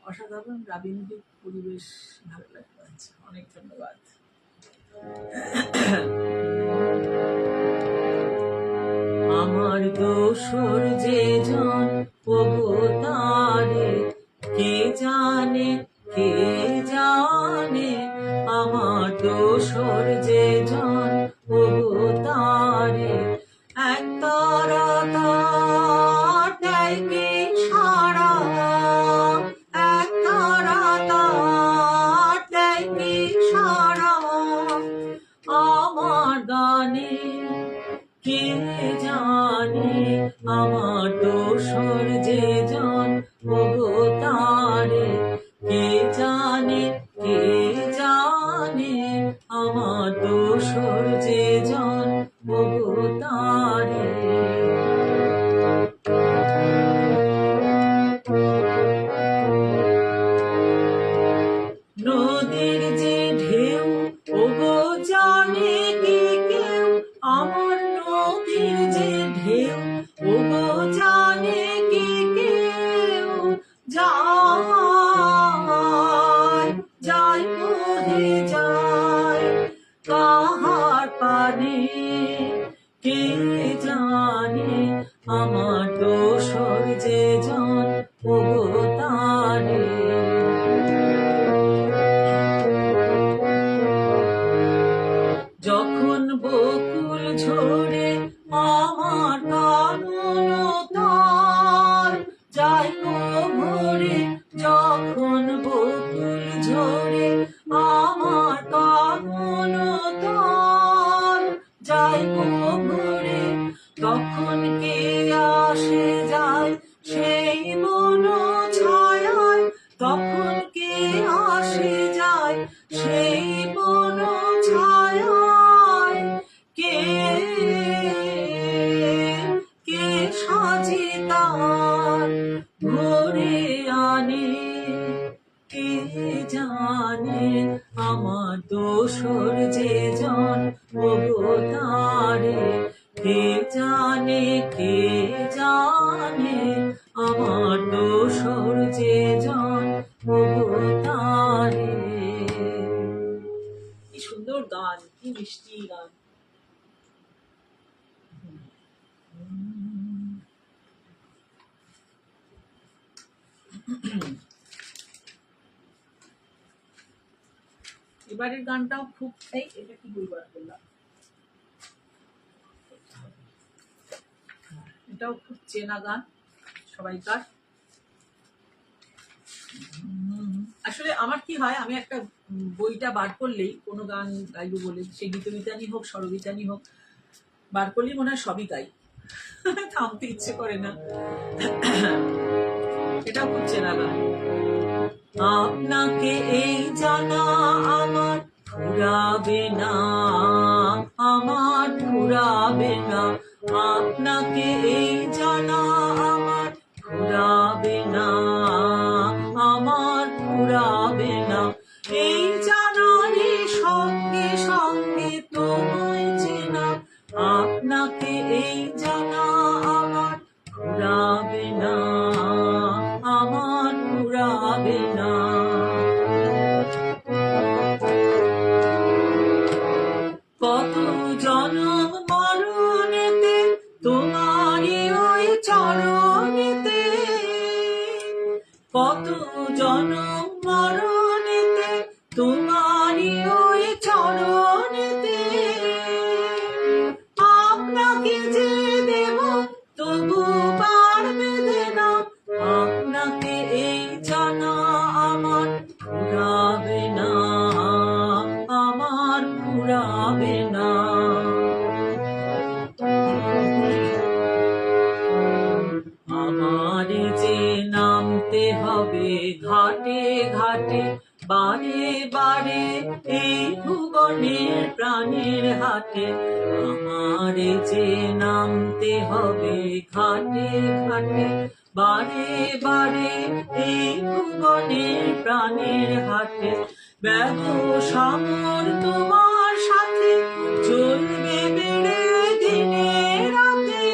অসাধারণ রাবীন্দ্রিক পরিবেশ, ভালো লাগবে। আচ্ছা, অনেক ধন্যবাদ। আমার দোসর যে জন অবতারে কে জানে কে জানে, আমার দোসর যে জন অবতারে এক তারা তার দেয় কি সারা, এক তারা তার দেয় কি সারা আমার গানে কে জানে, আমার দোসর যে জন অবতারে কে জানে কে জানে, আমার দোসর যে জন অবতারে। নদীর যে ঢেউ ওগো জানে কি কেউ, আমার নদীর যে ঢেউ ওগো জানে কি কেউ, যায় যায় বহে যায় কাহার পানে কে জানে, আমার দোসর যে জন অবতারে। যখন বকুল ঝরে আমার কানন তার যাই গো ভরে, যখন বকুল ঝরে আমার কানন তার যাই গো ভরে, তখন কে আসে যায় সেই বন ছায়ায়, তখন কে আসে যায় সেই বন ছায়ায়, কে কে সাজে তার ভরে আনে কে জানে, আমার দোসর যে জন অবতারে কে জানে কে জানে, আমার দোসর যে জন অবতারে। কি সুন্দর গান, কি মিষ্টি গান। এবারের গানটাও খুব, এটা কি বলবার করলাম, এটাও খুব চেনা গান সবাইকার। আসলে আমার কি হয়, আমি একটা বইটা বার করলেই কোনো গান গাইবো বলে, সে গীতবিতানি হোক স্বরবিতানি হোক, বার করলেই মনে হয় সবই গাই, থামতে ইচ্ছে করে না। এটা খুব চেনা গান। আপনাকে এই জানা আমার ফুরাবে না, আমার ফুরাবে না, আপনাকে এই জানা আমার ফুরাবে না, আমার ফুরাবে না, এই জানারে তোমারই ওই চরণেতে, আপনাকে যে দেব তবু পারবে না, আপনাকে এই জানা আমার ফুরাবে না, আমার ফুরাবে না। আমার যে নামতে হবে ঘাটে ঘাটে, বারে বারে এই ভুবনের প্রাণের হাটে, আমার যে নামতে হবে ঘাটে ঘাটে, বারে বারে এই ভুবনের প্রাণের হাটে। ব্যবসামর তোমার সাথে চলবে বেড়ে দিনে রাতে,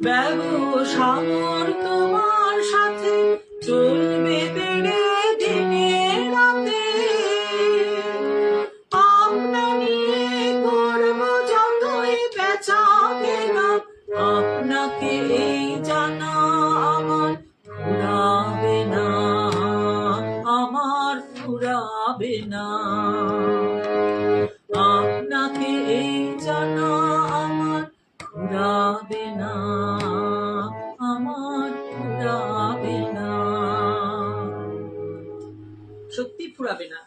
ব্যবসামর তোমার সাথে চলবে বেড়ে দিনে রাতে, আমরা নিয়ে করব যতই বেচা কেনা, আপনাকে এই জানা আমার ফুরাবে না, আমার ফুরাবে না, আপনাকে এই জানা আমার ফুরাবে না, আমার ফুরাবে না। সত্যি ফুরাবে না,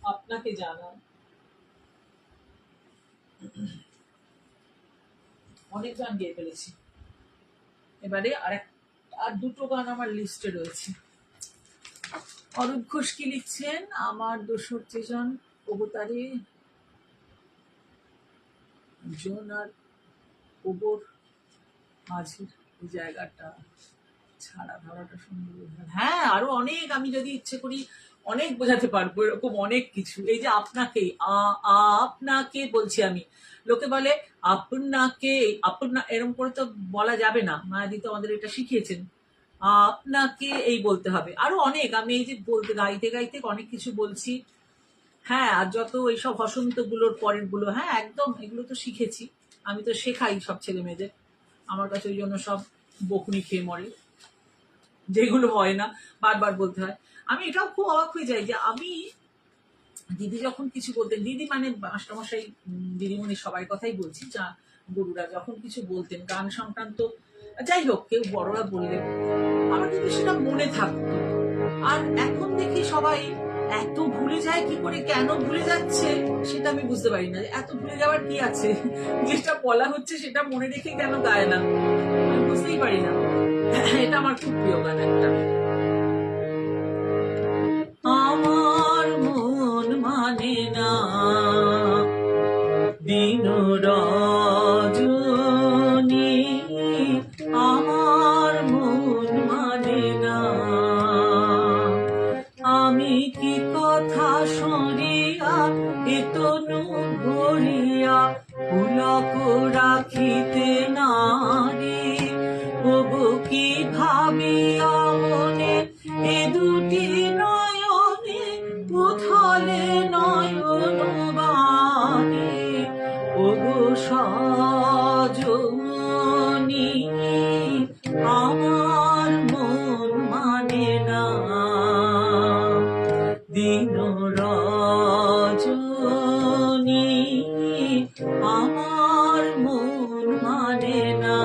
আপনাকে জানা। অনেক গান গেয়ে ফেলেছি, এবারে আর দুটো গান আমার লিস্টে রয়েছে। অরূপ ঘোষ কি লিখছেন, আমার দোসর যেজন অবতারে জন আর ওবর মাঝের এই জায়গাটা ছাড়া ধরাটা সুন্দর। হ্যাঁ, আরো অনেক, আমি যদি ইচ্ছে করি অনেক বোঝাতে পারবো, এরকম অনেক কিছু। এই যে আপনাকে, আপনাকে বলছি আমি, লোকে বলে আপনাকে, আপনা, এরকম করে তো বলা যাবে না, মায়াদি তো আমাদের এটা শিখিয়েছেন, আপনাকে এই বলতে হবে। আরো অনেক, আমি এই যে বলতে গাইতে গাইতে অনেক কিছু বলছি। হ্যাঁ, আর যত এইসব বসন্ত গুলোর পরের গুলো, হ্যাঁ একদম, এগুলো তো শিখেছি আমি, তো শেখাই সব ছেলে মেয়েদের। আমার কাছে ওই জন্য সব বকুনি খেয়ে মরে, যেগুলো হয় না বারবার বলতে হয়। আমি এটাও খুব অবাক হয়ে যাই যে আমি, দিদি যখন কিছু বলতেন, দিদি মানে মাস্টারমশাই, দিদিমণি সবাই কথাই বলছি, যা গুরুরা যখন কিছু বলতেন গান সংক্রান্ত, যাই হোক কেউ বড়রা বললেন, আমার কিন্তু সেটা মনে থাকতো। আর এখন দেখি সবাই এত ভুলে যায়, কি করে কেন ভুলে যাচ্ছে সেটা আমি বুঝতে পারি না। এত ভুলে যাওয়ার কি আছে, যেটা বলা হচ্ছে সেটা মনে রেখে কেন গায় না, আমি বুঝতেই পারি না। এটা আমার খুব প্রিয় গান একটা। আমার মন মানে না দিন রজনী, আমার মন মানে না, আমি কি কথা সরিয়া এতনু ভরিয়া পুলক রাখিতে নারী, ওগো কি ভাবিয়া মনে এ দুটি নয়নে উথলে নয়ন বাণী, ওগো সজনী, আমার মন মানে না দিন রজনী, আমার মন মানে না।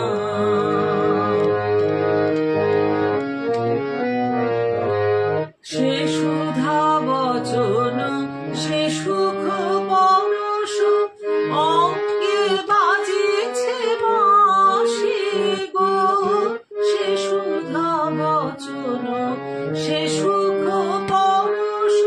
সে সুধা বচন, সে সুখ পরশ, অঙ্গে বাজেছে বাঁশি গো, সে সুধা বচন, সে সুখ পরশ,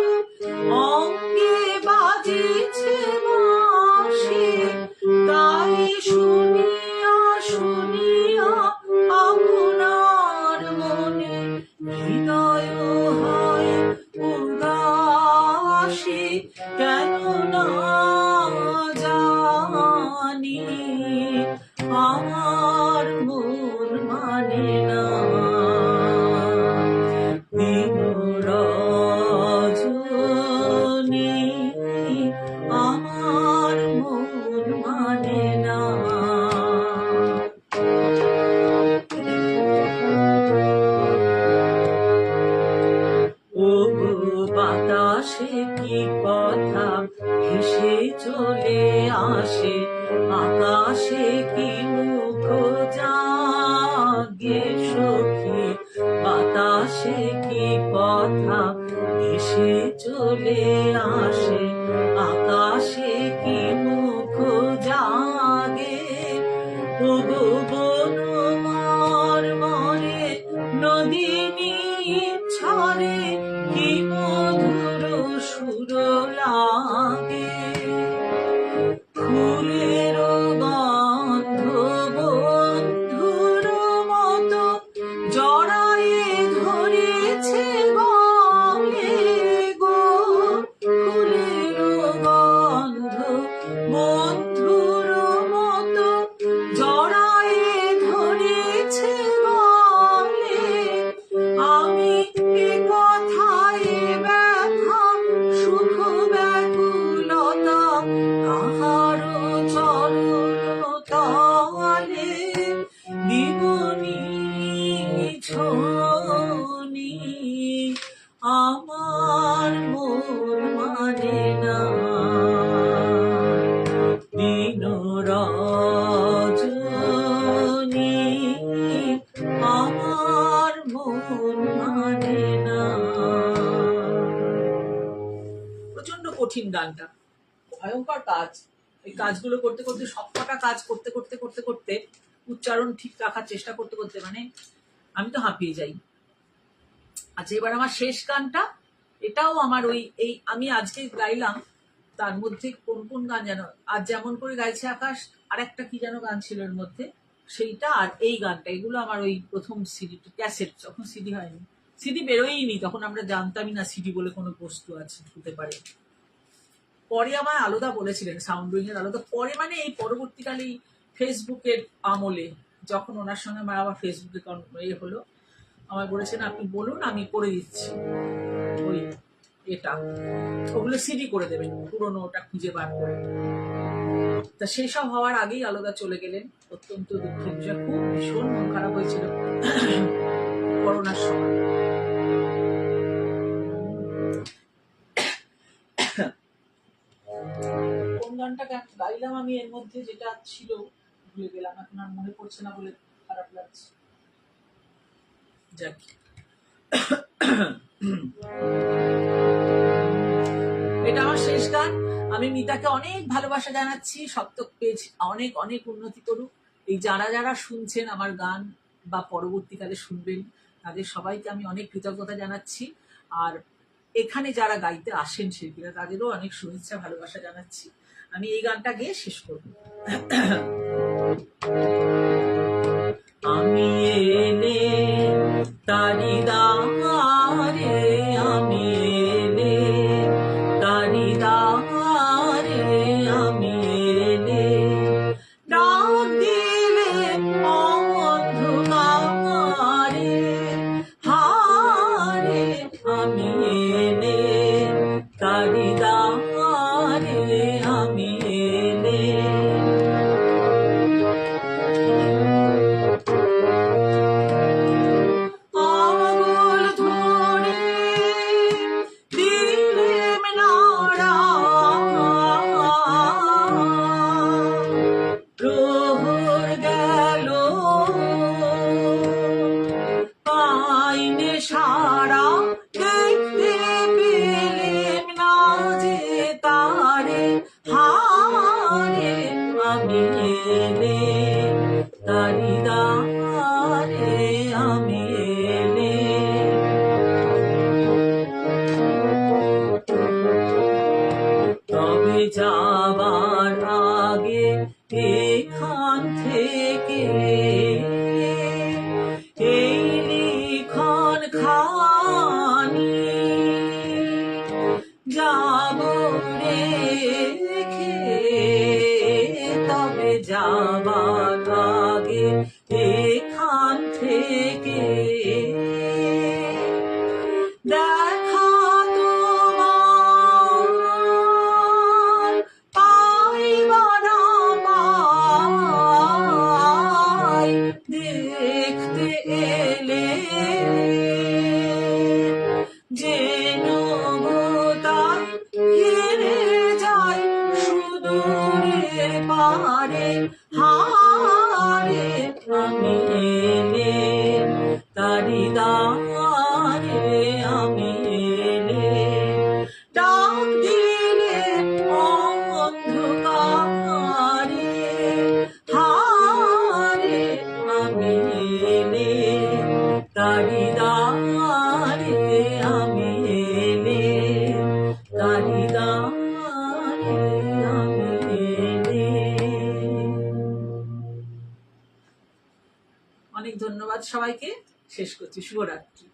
বাতাসে কি কথা ভেসে চলে আসে, আকাশে কি মুখ জাগে সখী, বাতাসে কি কথা ভেসে চলে আসে, আকাশে কি মুখ জাগে। ওগো বন মরে নদিনী ছড়ে কি মধুর সুর লাগে, ফুলের গন্ধ বন্ধুর মতো জড়ায়ে ধরেছে গলে গো, ফুলের গন্ধ বন্ধুর মতো জড়ায়ে ধরেছে গলে। আমি এ কথায় ব্যথা সুখ ব্যাকুলতা কাহারো চরণ তলে দিবনি ছোনি, আমার মন মানে না দিন রজনী, আমার মন মানে না। প্রচন্ড কঠিন গানটা, ভয়ঙ্কর কাজ। এই কাজগুলো করতে করতে, সবকটা কাজ করতে করতে করতে করতে, উচ্চারণ ঠিক রাখার চেষ্টা করতে করতে মানে আমি তো হাঁপিয়ে যাই। আচ্ছা, এবার আমার শেষ গানটা, এটাও আমার এই আমি আজকে গাইলাম, তার মধ্যে কোন কোন গান যেন, আর যেমন করে গাইছে আকাশ, আর একটা কি যেন গান ছিল এর মধ্যে, সেইটা আর এই গানটা, এগুলো আমার ওই প্রথম সিডি, ক্যাসেট, যখন সিডি হয়নি, সিডি বেরোয়নি তখন আমরা জানতামই না সিডি বলে কোনো বস্তু আছে, হতে পারে। পরে আমার আলাদা বলেছিলেন, সাউন্ড উইং এর আলাদা, পরে মানে এই পরবর্তীকালে ফেসবুকের আমলে, যখন ওনার সঙ্গে আমার আবার ফেসবুকে হলো, আমায় বলেছেন আপনি বলুন আমি করে দিচ্ছি ওই এটা, ওগুলো সিডি করে দেবেন, পুরোনো ওটা খুঁজে বার করে। তা সেই সব হওয়ার আগেই আলাদা চলে গেলেন, অত্যন্ত দুঃখের বিষয়, খুব ভীষণ মন খারাপ হয়েছিল করোনার সময়। কোন গানটা গাইলাম আমি এর মধ্যে, যেটা ছিল ভুলে গেলাম, এখন আর মনে পড়ছে না বলে খারাপ লাগছে। যাক, এটা আমার শেষ গান। আমি মিতাকে অনেক ভালোবাসা জানাচ্ছি, সপ্তক পেজ অনেক অনেক উন্নতি করুক। এই যারা যারা শুনছেন আমার গান বা পরবর্তীকালে শুনবেন, তাদের সবাইকে আমি অনেক কৃতজ্ঞতা জানাচ্ছি। আর এখানে যারা গাইতে আসেন শিল্পীরা, তাদেরও অনেক শুভেচ্ছা ভালোবাসা জানাচ্ছি। আমি এই গানটা গেয়ে শেষ করব। আমি এলে তারি দারে, আমি এলে তারি দারে, আমি এলে ডাক দিলে অন্ধকারে হারে, আমি এলে তারি দারে, আমি এলে সারা দেখতে পেলেম না যে তারে হারে, আমি এলে তারি দারে, আমি এলে তবে যাবার আগে এখান থেকে এই লিখন খানি যাব রেখে, তবে যাবার আগে এখান থেকে দেখা তোমার পাইবার আমায় দেখতে এলে যেন অনেক ধন্যবাদ সবাইকে। শেষ করছি। শুভরাত্রি।